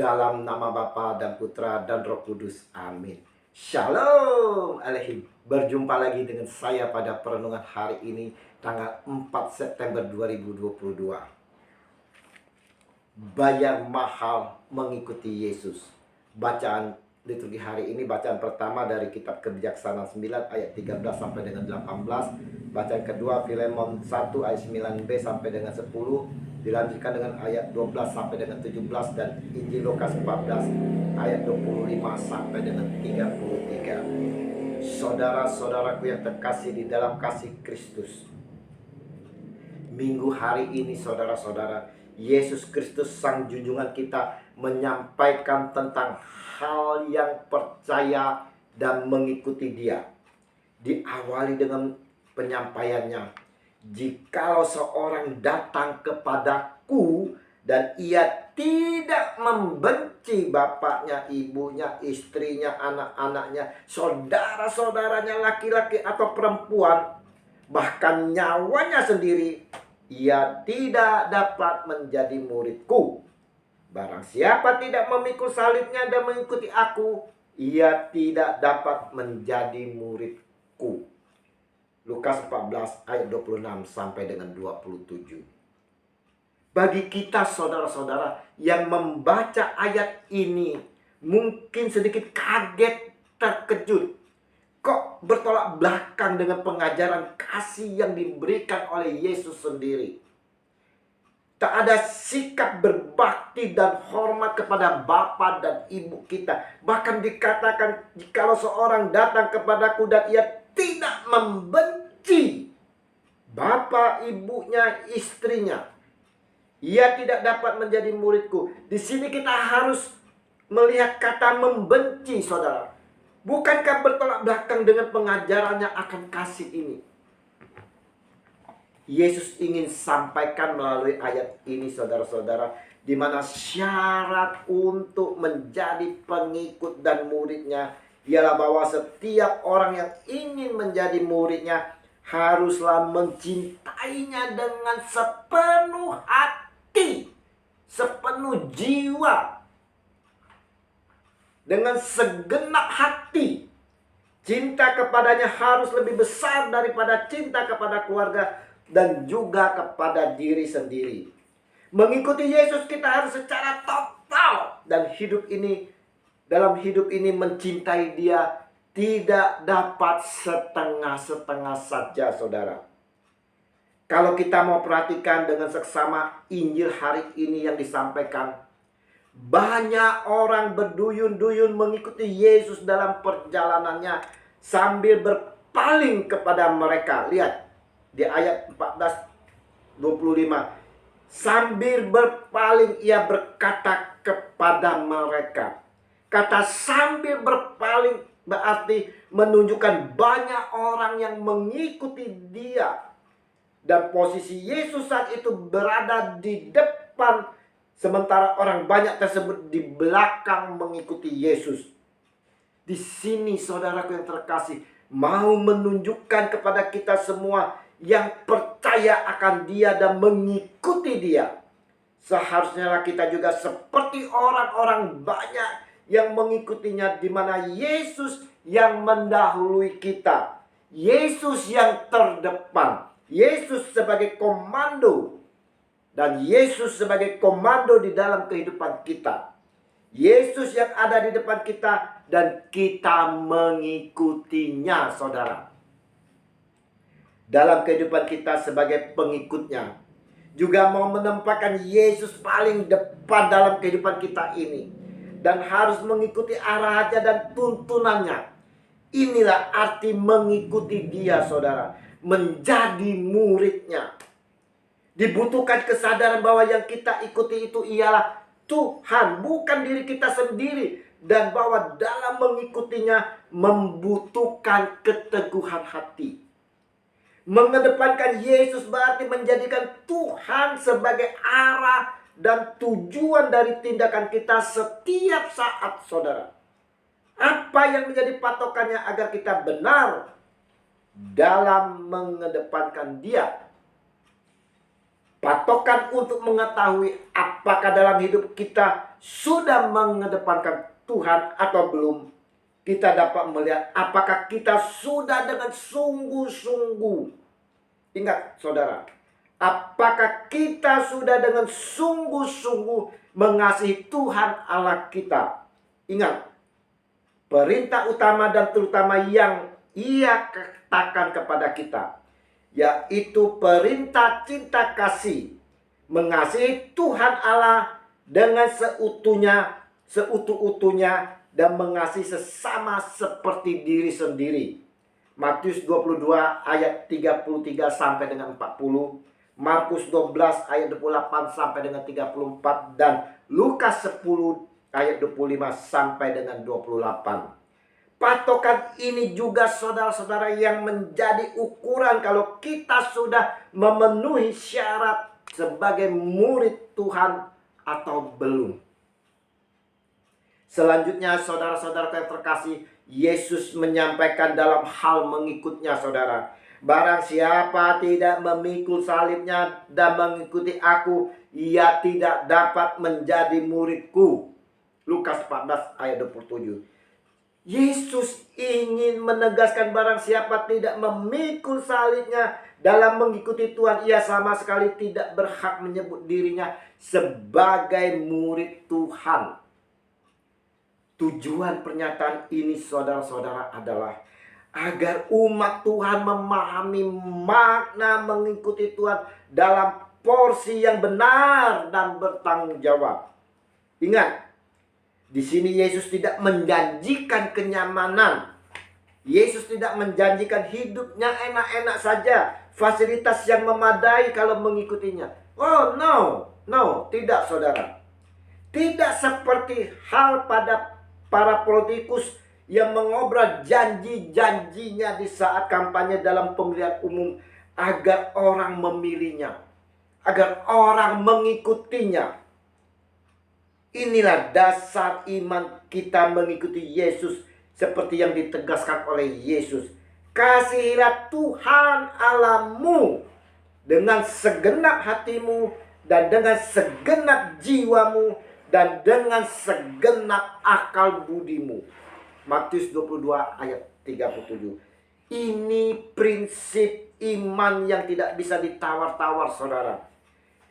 Dalam nama Bapa dan Putra dan Roh Kudus. Amin. Shalom Alaikum. Berjumpa lagi dengan saya pada perenungan hari ini, tanggal 4 September 2022. Bayar mahal mengikuti Yesus. Bacaan liturgi hari ini, bacaan pertama dari kitab Kebijaksanaan 9 ayat 13 sampai dengan 18. Bacaan kedua Filemon 1 ayat 9b sampai dengan 10. Dilanjutkan dengan ayat 12 sampai dengan 17, dan Injil Lukas 14 ayat 25 sampai dengan 33. Saudara-saudaraku yang terkasih di dalam kasih Kristus, minggu hari ini saudara-saudara, Yesus Kristus Sang Junjungan kita menyampaikan tentang hal yang percaya dan mengikuti Dia. Diawali dengan penyampaiannya, jikalau seorang datang kepadaku dan ia tidak membenci bapaknya, ibunya, istrinya, anak-anaknya, saudara-saudaranya laki-laki atau perempuan, bahkan nyawanya sendiri, ia tidak dapat menjadi muridku. Barang siapa tidak memikul salibnya dan mengikuti aku, ia tidak dapat menjadi muridku. Lukas 14 ayat 26 sampai dengan 27. Bagi kita saudara-saudara yang membaca ayat ini, mungkin sedikit kaget, terkejut. Kok bertolak belakang dengan pengajaran kasih yang diberikan oleh Yesus sendiri? Tak ada sikap berbakti dan hormat kepada Bapa dan Ibu kita. Bahkan dikatakan, jikalau seorang datang kepadaku dan ia tidak membenci bapa, ibunya, istrinya, ia tidak dapat menjadi muridku. Di sini kita harus melihat kata membenci, saudara. Bukankah bertolak belakang dengan pengajarannya akan kasih ini? Yesus ingin sampaikan melalui ayat ini, saudara-saudara, di mana syarat untuk menjadi pengikut dan muridnya ialah bahwa setiap orang yang ingin menjadi muridnya haruslah mencintainya dengan sepenuh hati, sepenuh jiwa, dengan segenap hati. Cinta kepadanya harus lebih besar daripada cinta kepada keluarga dan juga kepada diri sendiri. Mengikuti Yesus kita harus secara total, dan dalam hidup ini mencintai Dia tidak dapat setengah-setengah saja, saudara. Kalau kita mau perhatikan dengan seksama Injil hari ini yang disampaikan, banyak orang berduyun-duyun mengikuti Yesus dalam perjalanannya sambil berpaling kepada mereka. Lihat di ayat 14-25. Sambil berpaling ia berkata kepada mereka. Kata sambil berpaling berarti menunjukkan banyak orang yang mengikuti Dia. Dan posisi Yesus saat itu berada di depan, sementara orang banyak tersebut di belakang mengikuti Yesus. Di sini saudaraku yang terkasih, mau menunjukkan kepada kita semua yang percaya akan Dia dan mengikuti Dia, seharusnya kita juga seperti orang-orang banyak yang mengikutinya, di mana Yesus yang mendahului kita. Yesus yang terdepan. Yesus sebagai komando. Dan Yesus sebagai komando di dalam kehidupan kita. Yesus yang ada di depan kita dan kita mengikutinya, saudara. Dalam kehidupan kita sebagai pengikutnya, juga mau menempatkan Yesus paling depan dalam kehidupan kita ini. Dan harus mengikuti arahannya dan tuntunannya. Inilah arti mengikuti Dia, saudara. Menjadi muridnya. Dibutuhkan kesadaran bahwa yang kita ikuti itu ialah Tuhan, bukan diri kita sendiri. Dan bahwa dalam mengikutinya membutuhkan keteguhan hati. Mengedepankan Yesus berarti menjadikan Tuhan sebagai arah dan tujuan dari tindakan kita setiap saat, saudara. Apa yang menjadi patokannya agar kita benar dalam mengedepankan Dia? Patokan untuk mengetahui apakah dalam hidup kita sudah mengedepankan Tuhan atau belum, kita dapat melihat apakah kita sudah dengan sungguh-sungguh. Ingat saudara, apakah kita sudah dengan sungguh-sungguh mengasihi Tuhan Allah kita. Ingat, perintah utama dan terutama yang Ia katakan kepada kita, yaitu perintah cinta kasih, mengasihi Tuhan Allah dengan seutuh-utuhnya dan mengasihi sesama seperti diri sendiri. Matius 22 ayat 33 sampai dengan 40, Markus 12 ayat 28 sampai dengan 34, dan Lukas 10 ayat 25 sampai dengan 28. Patokan ini juga saudara-saudara yang menjadi ukuran kalau kita sudah memenuhi syarat sebagai murid Tuhan atau belum. Selanjutnya saudara-saudara yang terkasih, Yesus menyampaikan dalam hal mengikutnya saudara. Barang siapa tidak memikul salibnya dan mengikuti aku, ia tidak dapat menjadi muridku. Lukas 14 ayat 27. Yesus ingin menegaskan barang siapa tidak memikul salibnya dalam mengikuti Tuhan, ia sama sekali tidak berhak menyebut dirinya sebagai murid Tuhan. Tujuan pernyataan ini saudara-saudara adalah agar umat Tuhan memahami makna mengikuti Tuhan dalam porsi yang benar dan bertanggung jawab. Ingat, di sini Yesus tidak menjanjikan kenyamanan. Yesus tidak menjanjikan hidupnya enak-enak saja, fasilitas yang memadai kalau mengikutinya. Oh no, tidak saudara. Tidak seperti hal pada para politikus yang mengobrol janji-janjinya di saat kampanye dalam pemilihan umum agar orang memilihnya, agar orang mengikutinya. Inilah dasar iman kita mengikuti Yesus seperti yang ditegaskan oleh Yesus. Kasihilah Tuhan Allahmu dengan segenap hatimu dan dengan segenap jiwamu dan dengan segenap akal budimu. Matius 22 ayat 37. Ini prinsip iman yang tidak bisa ditawar-tawar saudara.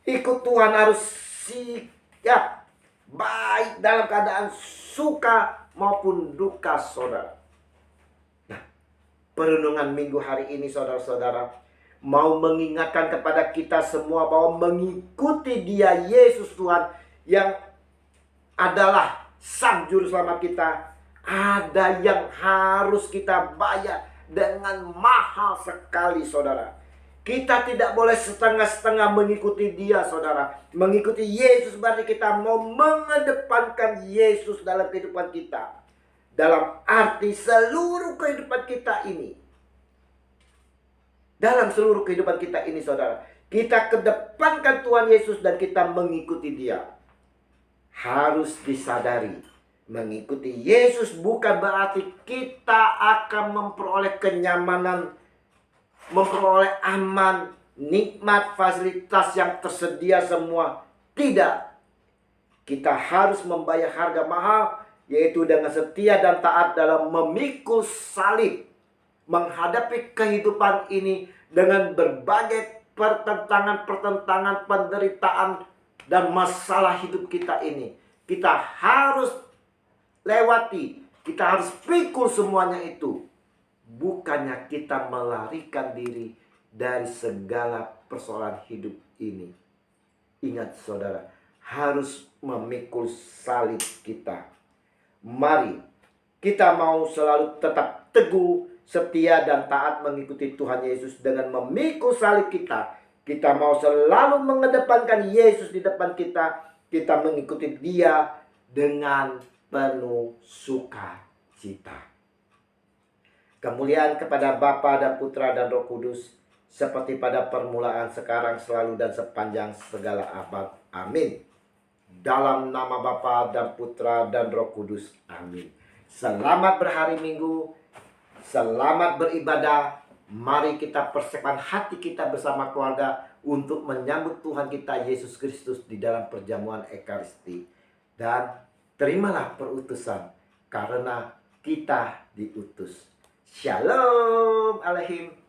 Ikut Tuhan harus siap, baik dalam keadaan suka maupun duka saudara. Nah, perenungan minggu hari ini saudara-saudara mau mengingatkan kepada kita semua bahwa mengikuti Dia Yesus Tuhan yang adalah Sang Juru Selamat kita, ada yang harus kita bayar dengan mahal sekali saudara. Kita tidak boleh setengah-setengah mengikuti Dia saudara. Mengikuti Yesus berarti kita mau mengedepankan Yesus dalam kehidupan kita, dalam arti seluruh kehidupan kita ini. Dalam seluruh kehidupan kita ini saudara, kita kedepankan Tuhan Yesus dan kita mengikuti Dia. Harus disadari, mengikuti Yesus bukan berarti kita akan memperoleh kenyamanan, memperoleh aman, nikmat, fasilitas yang tersedia semua. Tidak. Kita harus membayar harga mahal, yaitu dengan setia dan taat dalam memikul salib. Menghadapi kehidupan ini dengan berbagai pertentangan-pertentangan, penderitaan, dan masalah hidup kita ini. Kita harus lewati, kita harus pikul semuanya itu. Bukannya kita melarikan diri dari segala persoalan hidup ini. Ingat saudara, harus memikul salib kita. Mari kita mau selalu tetap teguh, setia dan taat mengikuti Tuhan Yesus dengan memikul salib kita. Kita mau selalu mengedepankan Yesus di depan kita. Kita mengikuti Dia dengan penuh sukacita. Kemuliaan kepada Bapa dan Putra dan Roh Kudus, seperti pada permulaan, sekarang, selalu, dan sepanjang segala abad. Amin. Dalam nama Bapa dan Putra dan Roh Kudus. Amin. Selamat berhari Minggu. Selamat beribadah. Mari kita persiapkan hati kita bersama keluarga untuk menyambut Tuhan kita Yesus Kristus di dalam perjamuan Ekaristi. Dan terimalah perutusan karena kita diutus. Shalom Alehim.